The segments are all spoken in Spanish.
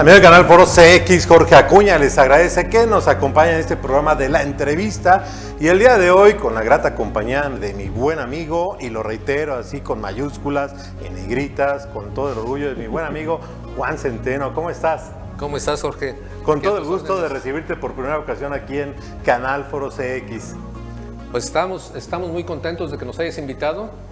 Amigo del canal Foro CX, Jorge Acuña les agradece que nos acompañen en este programa de la entrevista y el día de hoy con la grata compañía de mi buen amigo, y lo reitero así con mayúsculas, en negritas, con todo el orgullo de mi buen amigo Juan Centeno. ¿Cómo estás? ¿Cómo estás, Jorge? Con todo el gusto de recibirte por primera ocasión aquí en Canal Foro CX. Pues estamos muy contentos de que nos hayas invitado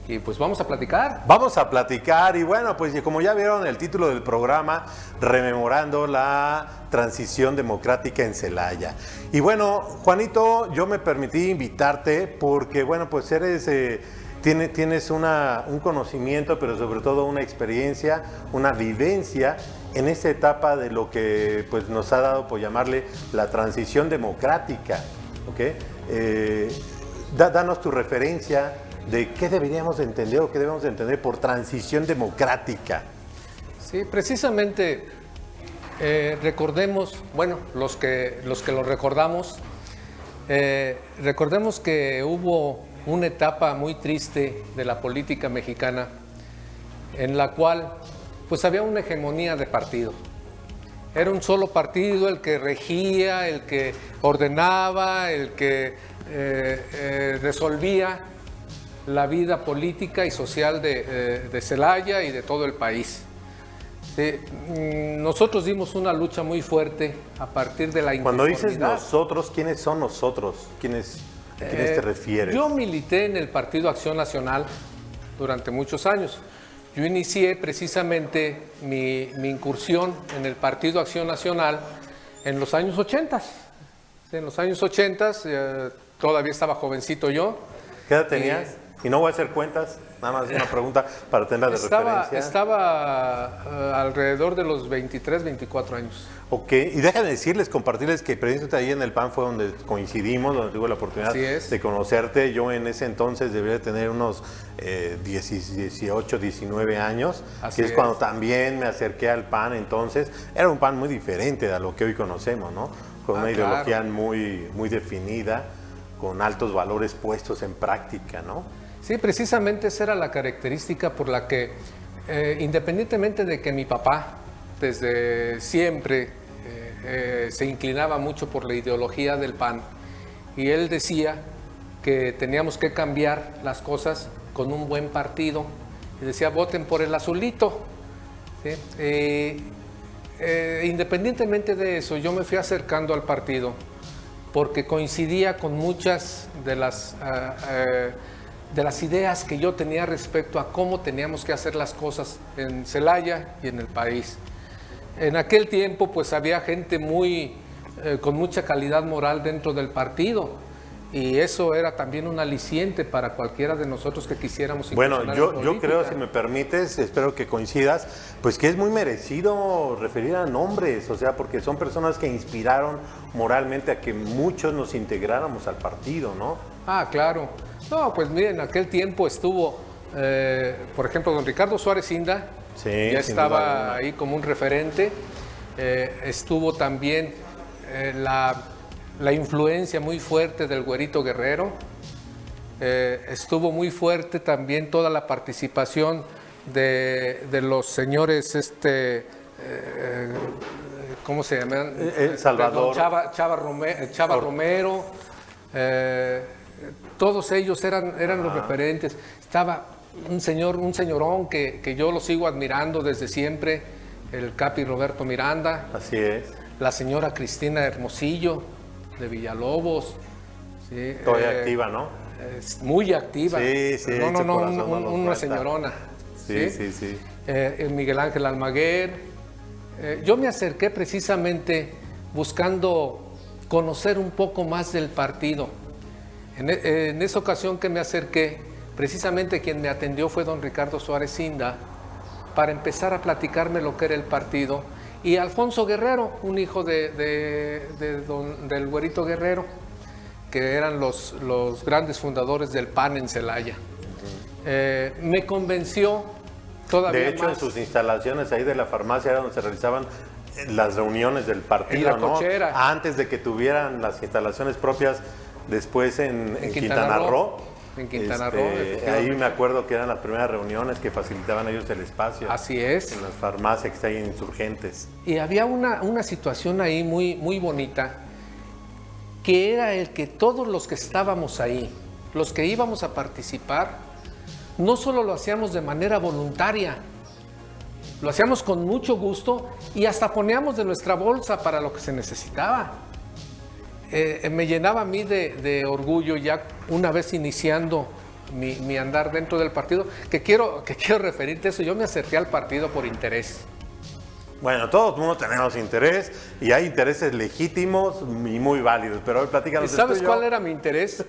y pues vamos a platicar. Vamos a platicar y bueno, pues como ya vieron el título del programa, rememorando la transición democrática en Celaya. Y bueno, Juanito, yo me permití invitarte porque bueno, pues eres... Tienes un conocimiento, pero sobre todo una experiencia, una vivencia en esta etapa de lo que pues, nos ha dado por llamarle la transición democrática. ¿Okay? Danos tu referencia de qué deberíamos de entender o qué debemos de entender por transición democrática. Sí, precisamente recordemos, bueno, los que lo recordamos, recordemos que hubo una etapa muy triste de la política mexicana en la cual pues había una hegemonía de partido. Era un solo partido el que regía, el que ordenaba, el que resolvía la vida política y social de Celaya y de todo el país. Nosotros dimos una lucha muy fuerte a partir de la inconformidad. Cuando dices nosotros, ¿quiénes son nosotros? ¿A quiénes te refieres? Yo milité en el Partido Acción Nacional durante muchos años. Yo inicié precisamente mi incursión en el Partido Acción Nacional en los años 80. En los años 80, todavía estaba jovencito yo. ¿Qué edad tenías? Y no voy a hacer cuentas, nada más una pregunta para tenerla de referencia. Estaba alrededor de los 23, 24 años. Ok, y déjame decirles, compartirles que precisamente ahí en el PAN fue donde coincidimos, donde tuve la oportunidad de conocerte. Yo en ese entonces debería tener unos 18, 19 años, que es cuando también me acerqué al PAN. Entonces era un PAN muy diferente a lo que hoy conocemos, ¿no? Con una ideología muy definida, con altos valores puestos en práctica, ¿no? Sí, precisamente esa era la característica por la que, independientemente de que mi papá desde siempre se inclinaba mucho por la ideología del PAN, y él decía que teníamos que cambiar las cosas con un buen partido, y decía voten por el azulito. ¿Sí? Independientemente de eso, yo me fui acercando al partido porque coincidía con muchas de las ideas que yo tenía respecto a cómo teníamos que hacer las cosas en Celaya y en el país. En aquel tiempo pues había gente con mucha calidad moral dentro del partido, y eso era también un aliciente para cualquiera de nosotros que quisiéramos incursionar. Bueno, yo creo, si me permites, espero que coincidas, pues que es muy merecido referir a nombres, o sea, porque son personas que inspiraron moralmente a que muchos nos integráramos al partido, ¿no? Ah, claro. No, pues miren, en aquel tiempo estuvo, por ejemplo, don Ricardo Suárez Inda, ya estaba ahí como un referente. Estuvo también la influencia muy fuerte del Güerito Guerrero. Estuvo muy fuerte también toda la participación de los señores, ¿cómo se llaman? Salvador. Chava Romero. Todos ellos eran los referentes. Estaba un señorón que yo lo sigo admirando desde siempre, el Capi Roberto Miranda. Así es. La señora Cristina Hermosillo, de Villalobos. Sí, todavía activa, ¿no? Muy activa. Sí, una señorona. Sí. Miguel Ángel Almaguer. Yo me acerqué precisamente buscando conocer un poco más del partido. En esa ocasión que me acerqué, precisamente quien me atendió fue don Ricardo Suárez Inda, para empezar a platicarme lo que era el partido, y Alfonso Guerrero, un hijo del Güerito Guerrero, que eran los grandes fundadores del PAN en Celaya. Me convenció todavía. De hecho, en sus instalaciones ahí de la farmacia era donde se realizaban las reuniones del partido, ¿no? Cochera. Antes de que tuvieran las instalaciones propias después en Quintana Roo. en Quintana Roo. Ahí me acuerdo que eran las primeras reuniones que facilitaban ellos el espacio. Así es. En las farmacias que están en Insurgentes. Y había una situación ahí muy, muy bonita, que era el que todos los que estábamos ahí, los que íbamos a participar, no solo lo hacíamos de manera voluntaria, lo hacíamos con mucho gusto y hasta poníamos de nuestra bolsa para lo que se necesitaba. Me llenaba a mí de orgullo ya una vez iniciando mi andar dentro del partido, que quiero referirte a eso. Yo me acerqué al partido por interés. Bueno, todo el mundo tenemos interés y hay intereses legítimos y muy válidos, pero hoy platícanos. ¿Sabes cuál era mi interés?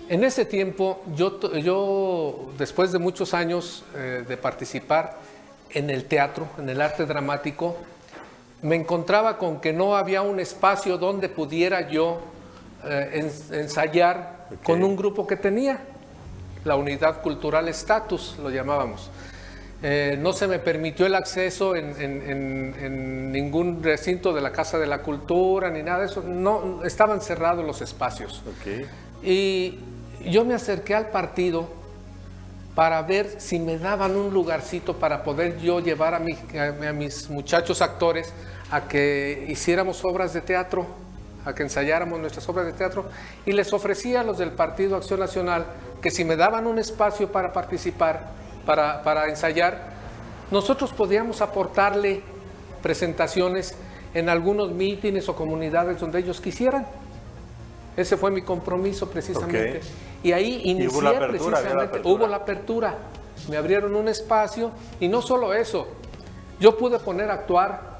En ese tiempo, yo después de muchos años de participar en el teatro, en el arte dramático, me encontraba con que no había un espacio donde pudiera yo ensayar con un grupo que tenía, la Unidad Cultural Estatus, lo llamábamos. No se me permitió el acceso en ningún recinto de la Casa de la Cultura, ni nada de eso. No, estaban cerrados los espacios. Okay. Y yo me acerqué al partido para ver si me daban un lugarcito para poder yo llevar a mis muchachos actores a que hiciéramos obras de teatro, a que ensayáramos nuestras obras de teatro, y les ofrecía a los del Partido Acción Nacional que si me daban un espacio para participar, para ensayar, nosotros podíamos aportarle presentaciones en algunos mítines o comunidades donde ellos quisieran. Ese fue mi compromiso precisamente. Okay. Y ahí inicié precisamente, hubo la apertura, me abrieron un espacio y no solo eso, yo pude poner a actuar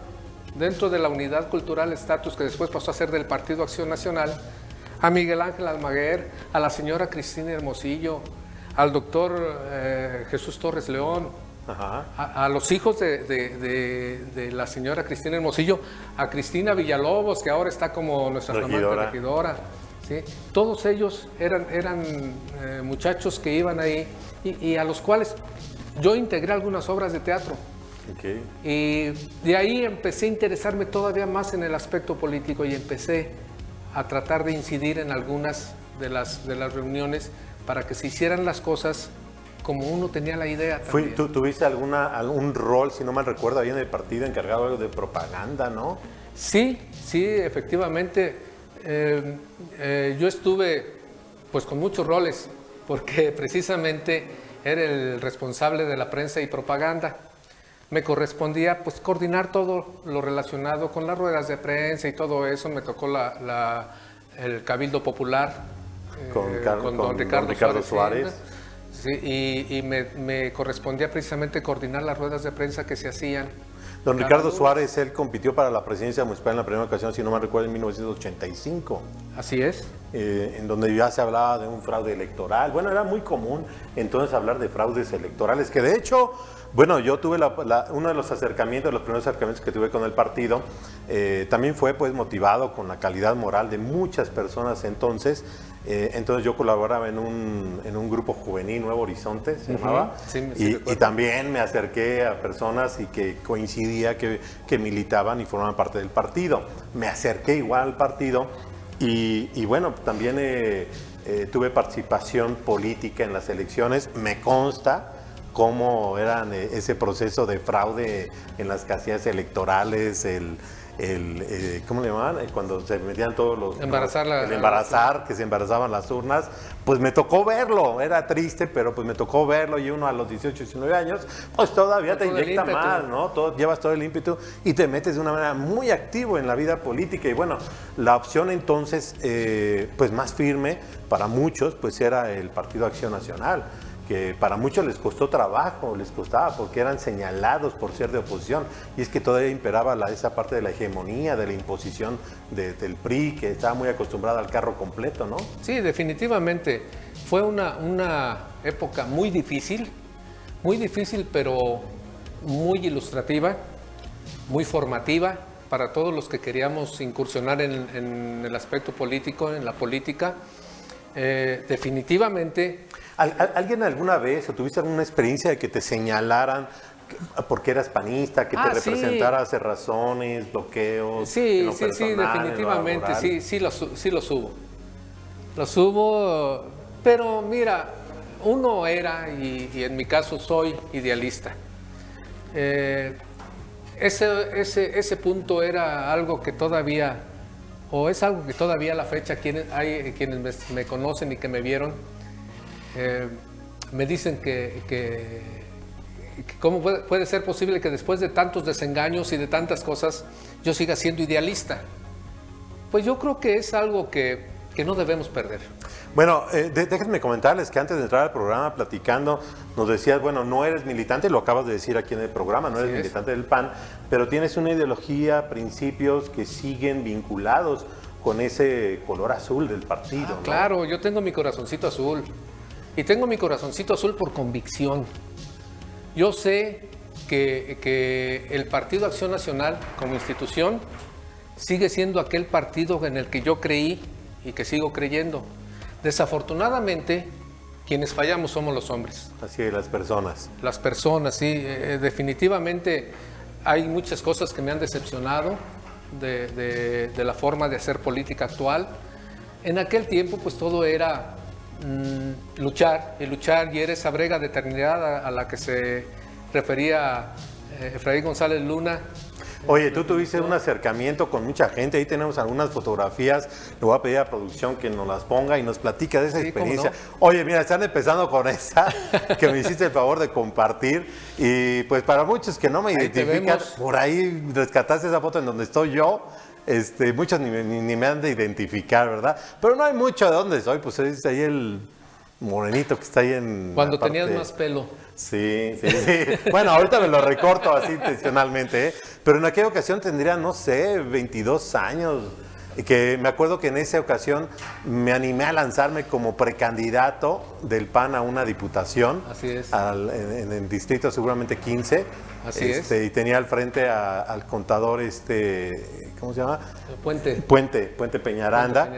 dentro de la Unidad Cultural Estatus, que después pasó a ser del Partido Acción Nacional, a Miguel Ángel Almaguer, a la señora Cristina Hermosillo, al doctor Jesús Torres León, a los hijos de la señora Cristina Hermosillo, a Cristina Villalobos, que ahora está como nuestra flamante regidora. ¿Sí? Todos ellos eran muchachos que iban ahí y a los cuales yo integré algunas obras de teatro. Okay. Y de ahí empecé a interesarme todavía más en el aspecto político y empecé a tratar de incidir en algunas de las reuniones para que se hicieran las cosas como uno tenía la idea. ¿Tuviste algún rol, si no mal recuerdo, ahí en el partido encargado algo de propaganda, no? Sí, efectivamente. Yo estuve pues con muchos roles porque precisamente era el responsable de la prensa y propaganda. Me correspondía pues coordinar todo lo relacionado con las ruedas de prensa y todo eso. Me tocó el Cabildo Popular con don Ricardo Suárez. Sí, y me correspondía precisamente coordinar las ruedas de prensa que se hacían. Don Ricardo Suárez, él compitió para la presidencia municipal en la primera ocasión, si no me recuerdo, en 1985. Así es. En donde ya se hablaba de un fraude electoral. Bueno, era muy común entonces hablar de fraudes electorales, que de hecho, bueno, yo tuve uno de los acercamientos, los primeros acercamientos que tuve con el partido, también fue pues motivado con la calidad moral de muchas personas entonces. Entonces yo colaboraba en un grupo juvenil, Nuevo Horizonte se llamaba, y también me acerqué a personas y que coincidía que militaban y formaban parte del partido. Me acerqué igual al partido y bueno, también tuve participación política en las elecciones. Me consta cómo era ese proceso de fraude en las casillas electorales, ¿cómo le llamaban? Cuando se metían todos los... que se embarazaban las urnas. Pues me tocó verlo, era triste, pero pues me tocó verlo y uno a los 18, 19 años, pues todavía te inyecta más, ¿no? Llevas todo el ímpetu y te metes de una manera muy activo en la vida política. Y bueno, la opción entonces, pues más firme para muchos, pues era el Partido Acción Nacional, que para muchos les costó trabajo, les costaba porque eran señalados por ser de oposición, y es que todavía imperaba esa parte de la hegemonía, de la imposición del PRI, que estaba muy acostumbrada al carro completo, ¿no? Sí, definitivamente, fue una época muy difícil, pero muy ilustrativa, muy formativa para todos los que queríamos incursionar en el aspecto político, en la política. Definitivamente... ¿Alguien alguna vez o tuviste alguna experiencia de que te señalaran porque eras panista, que te representara cerrazones, bloqueos? Sí, definitivamente, sí los hubo. Los hubo, pero mira, uno era, y en mi caso soy idealista. Ese punto era algo que todavía, o es algo que todavía a la fecha hay quienes me conocen y que me vieron, me dicen que cómo puede ser posible que después de tantos desengaños y de tantas cosas yo siga siendo idealista. Pues yo creo que es algo que no debemos perder. Bueno, déjenme comentarles que antes de entrar al programa platicando, nos decías, bueno, no eres militante, lo acabas de decir aquí en el programa, no eres militante del PAN, pero tienes una ideología, principios que siguen vinculados con ese color azul del partido, ¿no? Claro, yo tengo mi corazoncito azul, y tengo mi corazoncito azul por convicción. Yo sé que el Partido Acción Nacional como institución sigue siendo aquel partido en el que yo creí y que sigo creyendo. Desafortunadamente, quienes fallamos somos los hombres. Así es, las personas. Las personas, sí. Definitivamente hay muchas cosas que me han decepcionado de la forma de hacer política actual. En aquel tiempo, pues todo era luchar, y era esa brega de eternidad a la que se refería Efraín González Luna. Oye, tú tuviste un acercamiento con mucha gente, ahí tenemos algunas fotografías, le voy a pedir a producción que nos las ponga y nos platica de esa experiencia. ¿Cómo no? Oye, mira, están empezando con esa que me hiciste el favor de compartir, y pues para muchos que no me identifican, por ahí rescataste esa foto en donde estoy yo. Muchos ni me han de identificar, ¿verdad? Pero no hay mucho de dónde soy, pues es ahí el morenito que está ahí en... Cuando tenías más pelo. Sí. Bueno, ahorita me lo recorto así intencionalmente, ¿eh? Pero en aquella ocasión tendría, no sé, 22 años. Que me acuerdo que en esa ocasión me animé a lanzarme como precandidato del PAN a una diputación. Así es. En el distrito seguramente 15. Así es. Y tenía al frente al contador, ¿cómo se llama? Puente Peñaranda.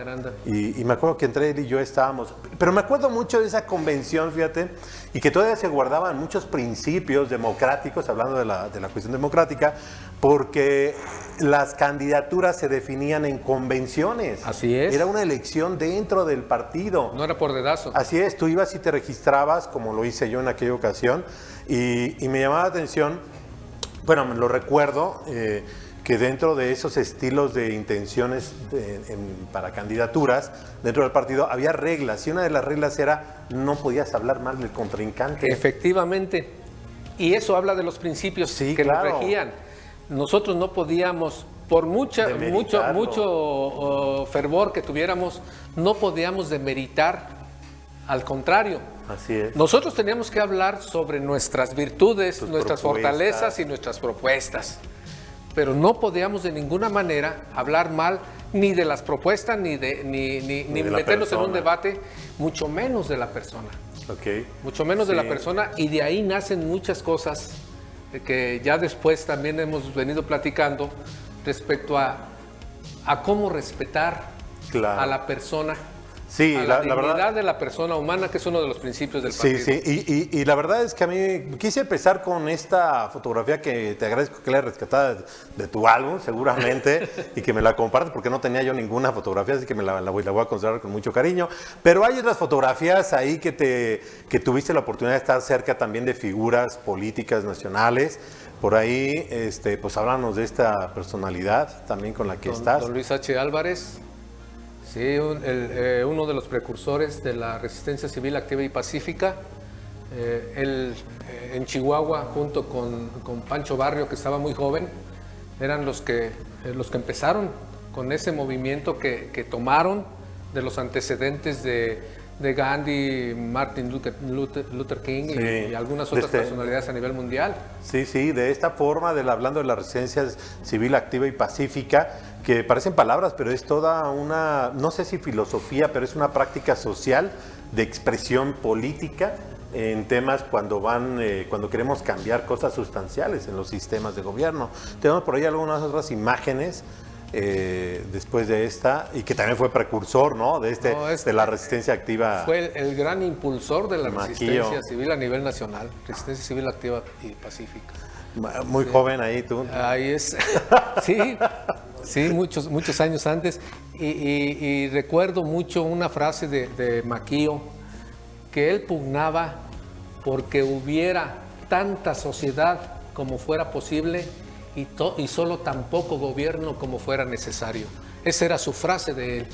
Y me acuerdo que entre él y yo estábamos. Pero me acuerdo mucho de esa convención, fíjate, y que todavía se guardaban muchos principios democráticos, hablando de la cuestión democrática, porque las candidaturas se definían en convenciones. Así es. Era una elección dentro del partido. No era por dedazo. Así es, tú ibas y te registrabas, como lo hice yo en aquella ocasión, y me llamaba la atención, bueno, me lo recuerdo, que dentro de esos estilos de intenciones para candidaturas dentro del partido había reglas, y una de las reglas era no podías hablar mal del contrincante. Efectivamente, y eso habla de los principios que nos regían. Nosotros no podíamos, por mucho fervor que tuviéramos, no podíamos demeritar, al contrario. Así es. Nosotros teníamos que hablar sobre nuestras virtudes, nuestras fortalezas y nuestras propuestas. Pero no podíamos de ninguna manera hablar mal ni de las propuestas, ni meternos en un debate, mucho menos de la persona. Okay. Mucho menos de la persona, y de ahí nacen muchas cosas que ya después también hemos venido platicando respecto a cómo respetar a la persona. Sí, a la dignidad de la persona humana, que es uno de los principios del partido. Sí, y la verdad es que a mí quise empezar con esta fotografía que te agradezco que la hayas rescatado de tu álbum, seguramente, y que me la compartas, porque no tenía yo ninguna fotografía, así que la voy a considerar con mucho cariño. Pero hay otras fotografías ahí que tuviste la oportunidad de estar cerca también de figuras políticas nacionales. Por ahí, pues háblanos de esta personalidad también con la que estás. Don Luis H. Álvarez. Sí, uno de los precursores de la resistencia civil activa y pacífica. Él en Chihuahua, junto con Pancho Barrio, que estaba muy joven, eran los que empezaron con ese movimiento que tomaron de los antecedentes de Gandhi, Martin Luther King y algunas otras personalidades a nivel mundial. Sí, de esta forma, hablando de la resistencia civil activa y pacífica, que parecen palabras, pero es toda una, no sé si filosofía, pero es una práctica social de expresión política en temas cuando queremos cambiar cosas sustanciales en los sistemas de gobierno. Tenemos por ahí algunas otras imágenes después de esta, y que también fue precursor, ¿no? De la resistencia activa. Fue el gran impulsor de la resistencia civil a nivel nacional, resistencia civil activa y pacífica. Muy joven ahí tú. Ahí es. Sí, muchos años antes. Y recuerdo mucho una frase de Maquío que él pugnaba porque hubiera tanta sociedad como fuera posible y solo tan poco gobierno como fuera necesario. Esa era su frase de él.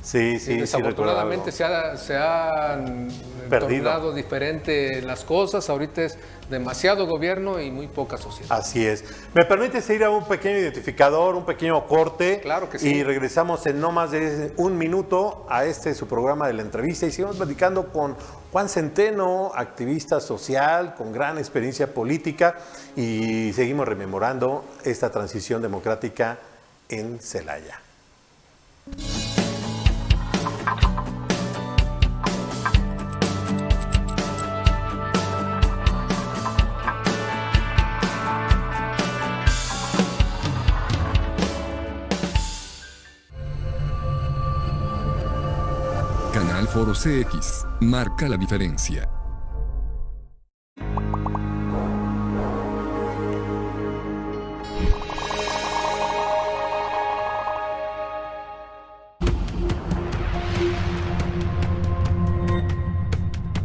Sí, sí, desafortunadamente sí, se han tornado diferente las cosas. Ahorita es demasiado gobierno y muy poca sociedad. Así es. ¿Me permites ir a un pequeño identificador, un pequeño corte? Claro que sí. Y regresamos en no más de un minuto a su programa de la entrevista y seguimos platicando con Juan Centeno, activista social con gran experiencia política, y seguimos rememorando esta transición democrática en Celaya. Canal Foro CX marca la diferencia.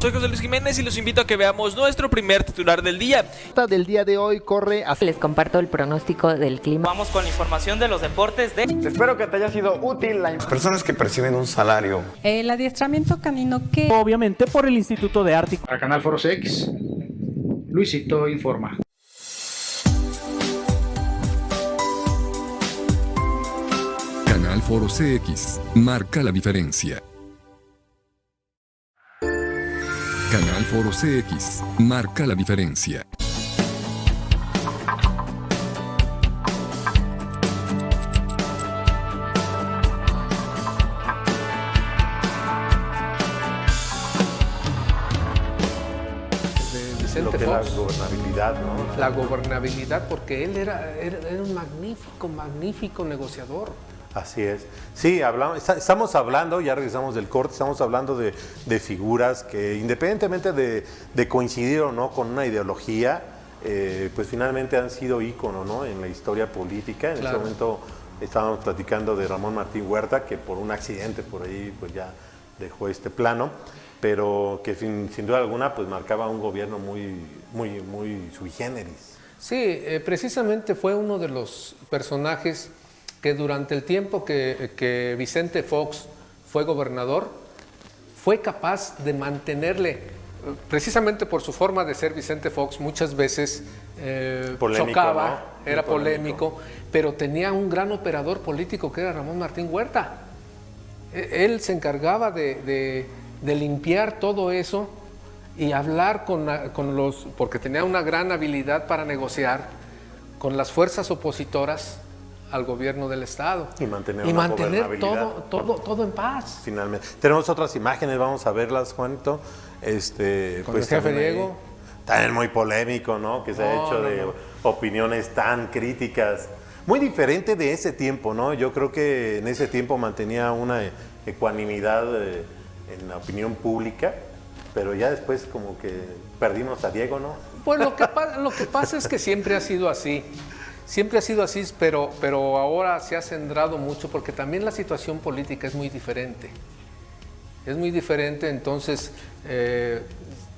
Soy José Luis Jiménez y los invito a que veamos nuestro primer titular del día. Del día de hoy corre a... Les comparto el pronóstico del clima. Vamos con la información de los deportes de... Espero que te haya sido útil Las personas que perciben un salario. El adiestramiento canino que... Obviamente por el Instituto de Arte. A Canal Foro CX, Luisito informa. Canal Foro CX marca la diferencia. Canal Foro CX marca la diferencia. Lo que es la gobernabilidad, ¿no? La gobernabilidad, porque él era un magnífico negociador. Así es. Sí, estamos hablando, ya regresamos del corte, estamos hablando de figuras que independientemente de coincidir o no con una ideología, pues finalmente han sido ícono, ¿no?, en la historia política. En Claro. ese momento estábamos platicando de Ramón Martín Huerta, que por un accidente por ahí pues ya dejó este plano, pero que sin duda alguna pues marcaba un gobierno muy sui generis. Sí, precisamente fue uno de los personajes que durante el tiempo que Vicente Fox fue gobernador, fue capaz de mantenerle, precisamente por su forma de ser Vicente Fox, muchas veces Polémico, chocaba, ¿no? era Muy polémico. polémico, pero tenía un gran operador político que era Ramón Martín Huerta. Él se encargaba de limpiar todo eso y hablar con los, porque tenía una gran habilidad para negociar con las fuerzas opositoras al gobierno del Estado Y mantener todo en paz. Finalmente. Tenemos otras imágenes, vamos a verlas, Juanito. Con el jefe Diego. También muy polémico, ¿no? Que se ha hecho de opiniones tan críticas. Muy diferente de ese tiempo, ¿no? Yo creo que en ese tiempo mantenía una ecuanimidad en la opinión pública, pero ya después como que perdimos a Diego, ¿no? Pues lo que pasa es que siempre ha sido así. Siempre ha sido así, pero ahora se ha centrado mucho porque también la situación política es muy diferente. Es muy diferente, entonces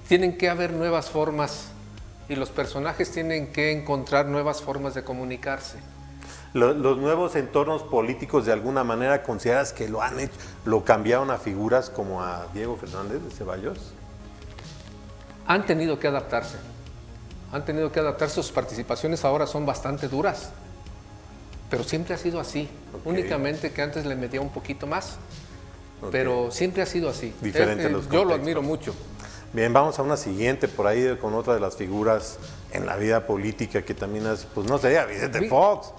tienen que haber nuevas formas y los personajes tienen que encontrar nuevas formas de comunicarse. Los nuevos entornos políticos, de alguna manera, ¿consideras que lo cambiaron a figuras como a Diego Fernández de Ceballos? Han tenido que adaptarse. Sus participaciones ahora son bastante duras, pero siempre ha sido así. Okay. Únicamente que antes le metía un poquito más, okay, pero siempre ha sido así. Diferente los yo lo admiro mucho. Bien, vamos a una siguiente por ahí con otra de las figuras en la vida política que también es, pues no sé, Vicente Fox.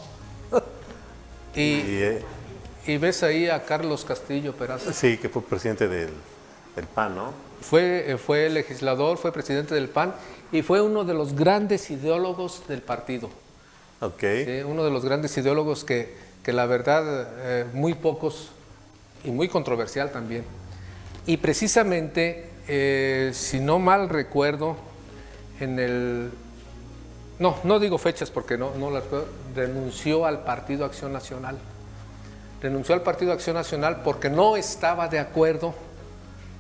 Y ves ahí a Carlos Castillo Peraza. Sí, que fue presidente del PAN, ¿no? Fue legislador, fue presidente del PAN y fue uno de los grandes ideólogos del partido. Ok. Sí, uno de los grandes ideólogos que la verdad, muy pocos y muy controversial también. Y precisamente, si no mal recuerdo, no digo fechas porque no las recuerdo, renunció al Partido Acción Nacional. Renunció al Partido Acción Nacional porque no estaba de acuerdo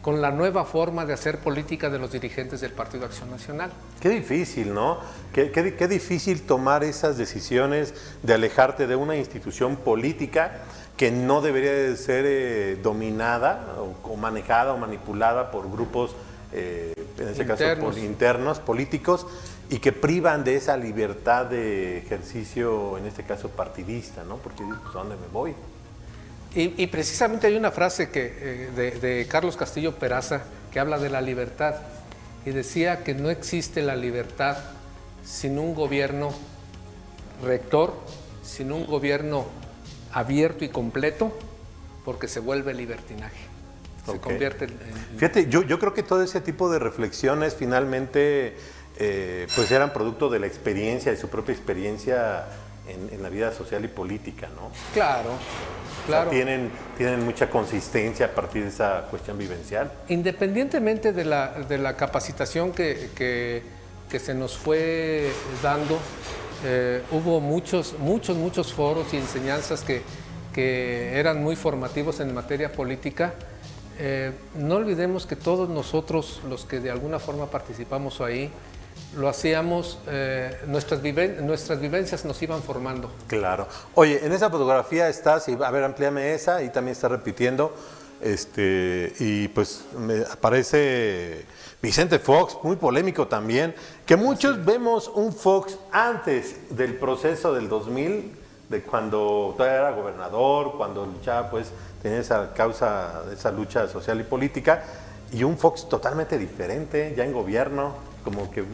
con la nueva forma de hacer política de los dirigentes del Partido Acción Nacional. Qué difícil, ¿no? Qué difícil tomar esas decisiones de alejarte de una institución política que no debería de ser dominada o manejada o manipulada por grupos, en este caso internos, políticos, y que privan de esa libertad de ejercicio, en este caso partidista, ¿no? Porque pues, ¿a dónde me voy? Y precisamente hay una frase de Carlos Castillo Peraza que habla de la libertad y decía que no existe la libertad sin un gobierno rector, sin un gobierno abierto y completo, porque se vuelve libertinaje, se convierte en... Fíjate, yo creo que todo ese tipo de reflexiones finalmente pues eran producto de la experiencia, de su propia experiencia en la vida social y política, ¿no? Claro. O sea, tienen mucha consistencia a partir de esa cuestión vivencial. Independientemente de la capacitación que se nos fue dando, hubo muchos foros y enseñanzas que eran muy formativos en materia política. No olvidemos que todos nosotros, los que de alguna forma participamos ahí, lo hacíamos, nuestras vivencias nos iban formando. Claro. Oye, en esa fotografía estás, a ver, amplíame esa, y también está repitiendo, y pues me aparece Vicente Fox, muy polémico también, que muchos vemos un Fox antes del proceso del 2000, de cuando todavía era gobernador, cuando luchaba, pues tenía esa causa, esa lucha social y política, y un Fox totalmente diferente, ya en gobierno, como que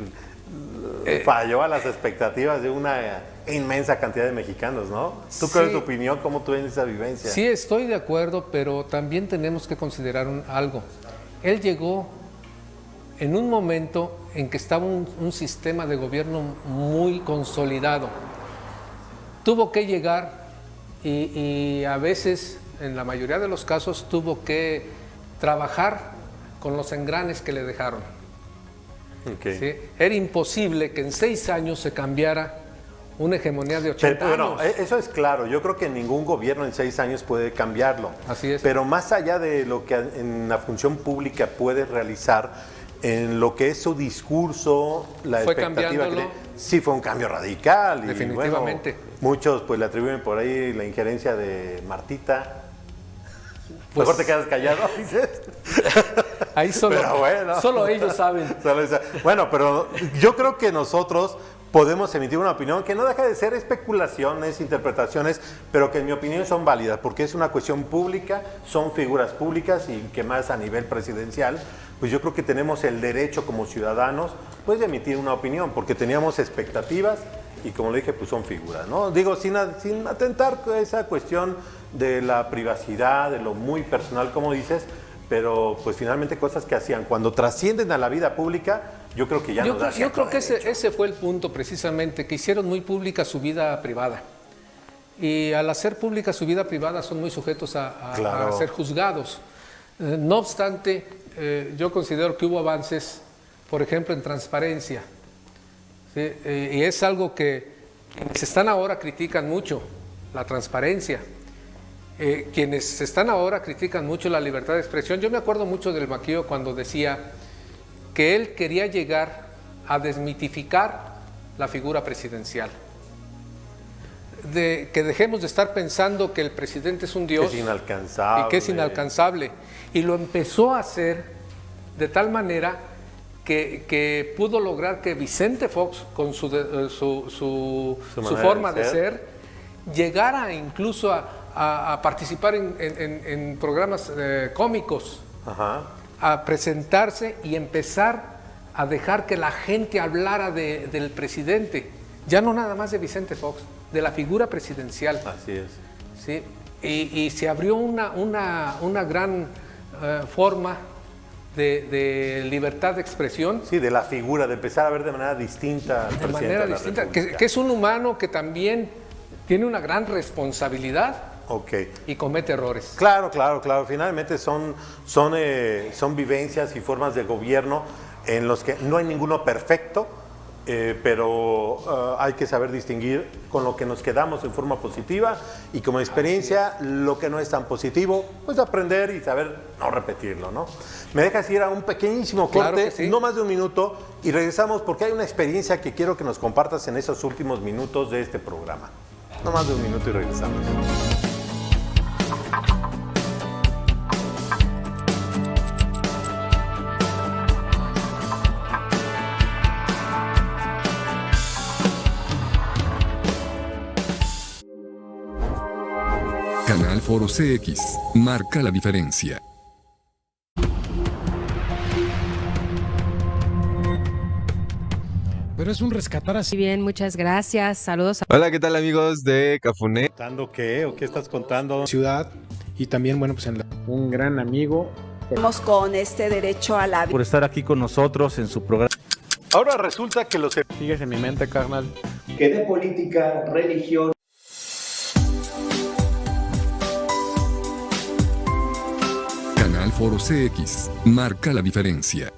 falló a las expectativas de una inmensa cantidad de mexicanos, ¿no? ¿Tú cuál es tu opinión? ¿Cómo tú ves esa vivencia? Sí, estoy de acuerdo, pero también tenemos que considerar algo. Él llegó en un momento en que estaba un sistema de gobierno muy consolidado. Tuvo que llegar y a veces, en la mayoría de los casos, tuvo que trabajar con los engranes que le dejaron. Okay. ¿Sí? Era imposible que en 6 años se cambiara una hegemonía de 80 años. Bueno, eso es claro. Yo creo que ningún gobierno en 6 años puede cambiarlo. Así es. Pero más allá de lo que en la función pública puede realizar, en lo que es su discurso, la expectativa que sí fue un cambio radical. Definitivamente. Y bueno, muchos pues le atribuyen por ahí la injerencia de Martita. Pues, mejor te quedas callado, dices. Ahí solo ellos saben. Bueno, pero yo creo que nosotros podemos emitir una opinión que no deja de ser especulaciones, interpretaciones, pero que en mi opinión son válidas, porque es una cuestión pública, son figuras públicas y que más a nivel presidencial, pues yo creo que tenemos el derecho como ciudadanos pues de emitir una opinión, porque teníamos expectativas y como le dije, pues son figuras, ¿no? Digo, sin atentar a esa cuestión de la privacidad, de lo muy personal, como dices, pero pues finalmente cosas que hacían cuando trascienden a la vida pública, yo creo que ya no da. Yo creo que ese fue el punto precisamente, que hicieron muy pública su vida privada. Y al hacer pública su vida privada son muy sujetos a ser juzgados. No obstante, yo considero que hubo avances, por ejemplo, en transparencia. ¿Sí? Y es algo que quienes están ahora critican mucho, la transparencia. Quienes están ahora critican mucho la libertad de expresión. Yo me acuerdo mucho del Maquillo cuando decía que él quería llegar a desmitificar la figura presidencial. Que dejemos de estar pensando que el presidente es un dios. Que es inalcanzable. Y que es inalcanzable. Y lo empezó a hacer de tal manera que pudo lograr que Vicente Fox, con su forma de ser, llegara incluso a participar en programas cómicos, a presentarse y empezar a dejar que la gente hablara del presidente, ya no nada más de Vicente Fox, de la figura presidencial. Así es. ¿Sí? Y se abrió una gran forma de libertad de expresión. Sí, de la figura, de empezar a ver de manera distinta al presidente de la República. Que es un humano que también tiene una gran responsabilidad. Okay. Y comete errores. Claro. Finalmente son vivencias y formas de gobierno en los que no hay ninguno perfecto, pero hay que saber distinguir con lo que nos quedamos en forma positiva y como experiencia lo que no es tan positivo, pues aprender y saber no repetirlo, ¿no? Me dejas ir a un pequeñísimo corte, Claro que sí. no más de un minuto, y regresamos porque hay una experiencia que quiero que nos compartas en esos últimos minutos de este programa. No más de un minuto y regresamos. Canal Foro CX. Marca la diferencia. Pero es un rescatar así. Bien, muchas gracias. Saludos a Hola, ¿qué tal amigos de Cafuné? ¿Contando qué o qué estás contando? Ciudad y también, bueno, pues un gran amigo. con este derecho a la por estar aquí con nosotros en su programa. Ahora resulta que los... Sigues en mi mente, carnal. Que de política, religión. Canal Foro CX. Marca la diferencia.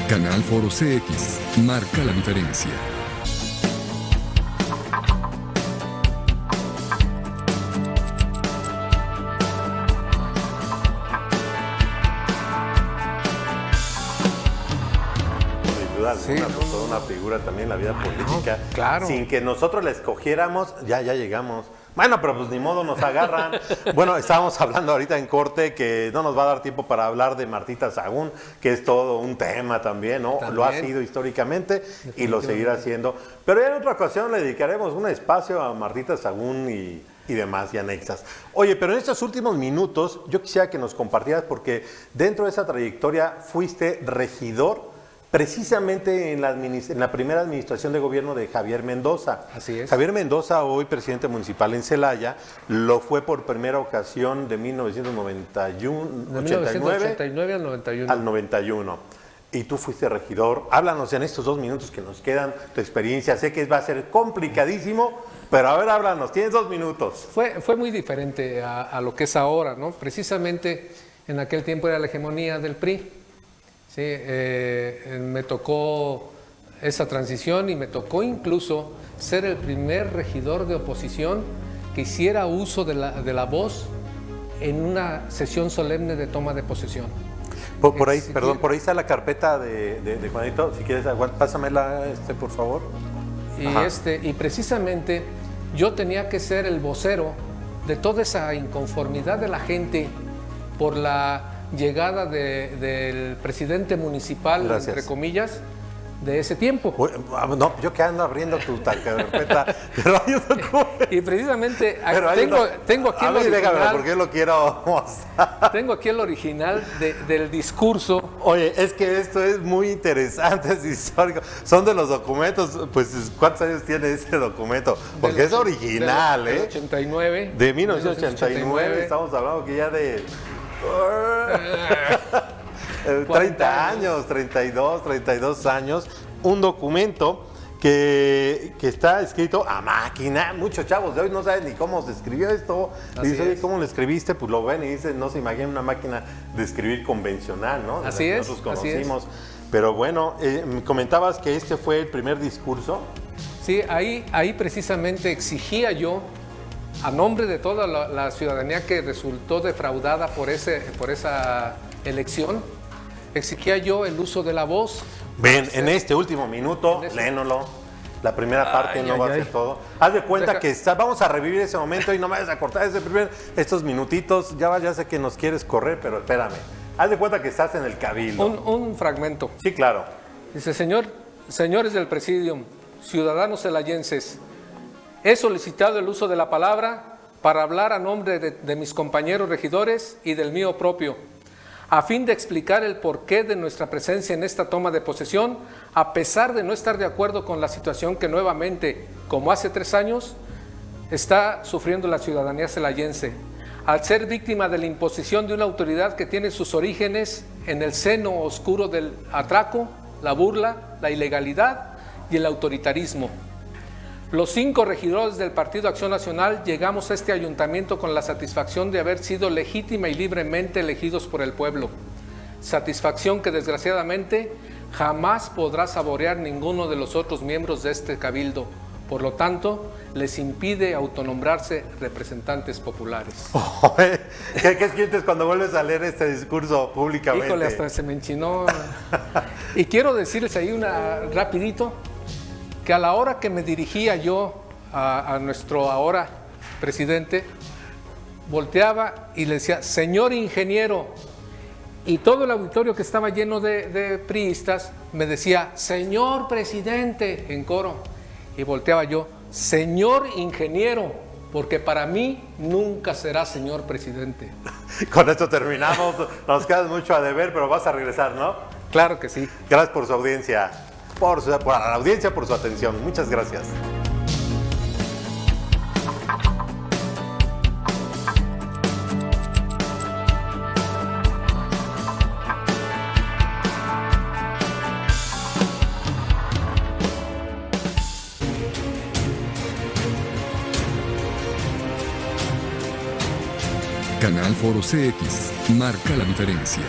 Canal Foro CX. Marca la diferencia. Sí, toda una figura también en la vida política. claro. Sin que nosotros la escogiéramos, ya llegamos. Bueno, pero pues ni modo, nos agarran. Bueno, estábamos hablando ahorita en corte que no nos va a dar tiempo para hablar de Martita Sagún, que es todo un tema también, ¿no? También. Lo ha sido históricamente y lo seguirá siendo. Pero ya en otra ocasión le dedicaremos un espacio a Martita Sagún y demás y anexas. Oye, pero en estos últimos minutos yo quisiera que nos compartieras, porque dentro de esa trayectoria fuiste regidor precisamente en la primera administración de gobierno de Javier Mendoza. Así es. Javier Mendoza, hoy presidente municipal en Celaya, lo fue por primera ocasión de 1991, De 89 1989 al 91. al 91. Y tú fuiste regidor. Háblanos en estos 2 minutos que nos quedan, tu experiencia. Sé que va a ser complicadísimo, pero a ver, háblanos, tienes 2 minutos. Fue muy diferente a lo que es ahora, ¿no? Precisamente en aquel tiempo era la hegemonía del PRI. Sí, me tocó esa transición y me tocó incluso ser el primer regidor de oposición que hiciera uso de la voz en una sesión solemne de toma de posesión. Por ahí, perdón, por ahí está la carpeta de Juanito. Si quieres, pásamela, por favor. Y precisamente yo tenía que ser el vocero de toda esa inconformidad de la gente por la llegada del presidente municipal, Gracias. entre comillas, de ese tiempo. No, yo que ando abriendo tu carpeta, pero hay un documento. Y precisamente Pero hay tengo aquí a el mí, déjame, original, porque yo lo quiero mostrar. tengo aquí el original del discurso. Oye, es que esto es muy interesante, es histórico. Son de los documentos, pues, ¿cuántos años tiene ese documento? Porque es original, del ¿eh? 89. De 1989, estamos hablando que ya de 30 años, 32 años, un documento que está escrito a máquina. Muchos chavos de hoy no saben ni cómo se escribió esto. Dice, oye, ¿cómo lo escribiste? Pues lo ven y dicen, no se imagina una máquina de escribir convencional, ¿no? Así es. Nosotros conocimos. Pero bueno, comentabas que este fue el primer discurso. Sí, ahí precisamente exigía yo, a nombre de toda la ciudadanía que resultó defraudada por esa elección, exigía yo el uso de la voz. Ven, en este último minuto, léenlo. La primera parte no va a ser todo. Haz de cuenta que vamos a revivir ese momento y no me vayas a cortar estos minutitos. Ya sé que nos quieres correr, pero espérame. Haz de cuenta que estás en el cabildo. Un fragmento. Sí, claro. Dice, señores del Presidium, ciudadanos celayenses, he solicitado el uso de la palabra para hablar a nombre de mis compañeros regidores y del mío propio, a fin de explicar el porqué de nuestra presencia en esta toma de posesión, a pesar de no estar de acuerdo con la situación que nuevamente, como hace 3 años, está sufriendo la ciudadanía celayense, al ser víctima de la imposición de una autoridad que tiene sus orígenes en el seno oscuro del atraco, la burla, la ilegalidad y el autoritarismo. Los 5 regidores del Partido Acción Nacional llegamos a este ayuntamiento con la satisfacción de haber sido legítima y libremente elegidos por el pueblo. Satisfacción que desgraciadamente jamás podrá saborear ninguno de los otros miembros de este cabildo. Por lo tanto, les impide autonombrarse representantes populares. ¿Qué sientes cuando vuelves a leer este discurso públicamente? Híjole, hasta se me enchinó. Y quiero decirles ahí rapidito, que a la hora que me dirigía yo a nuestro ahora presidente, volteaba y le decía, señor ingeniero, y todo el auditorio que estaba lleno de priistas me decía, señor presidente, en coro. Y volteaba yo, señor ingeniero, porque para mí nunca será señor presidente. Con esto terminamos, nos queda mucho a deber, pero vas a regresar, ¿no? Claro que sí. Gracias por su audiencia, por la audiencia, por su atención. Muchas gracias. Canal Foro CX marca la diferencia.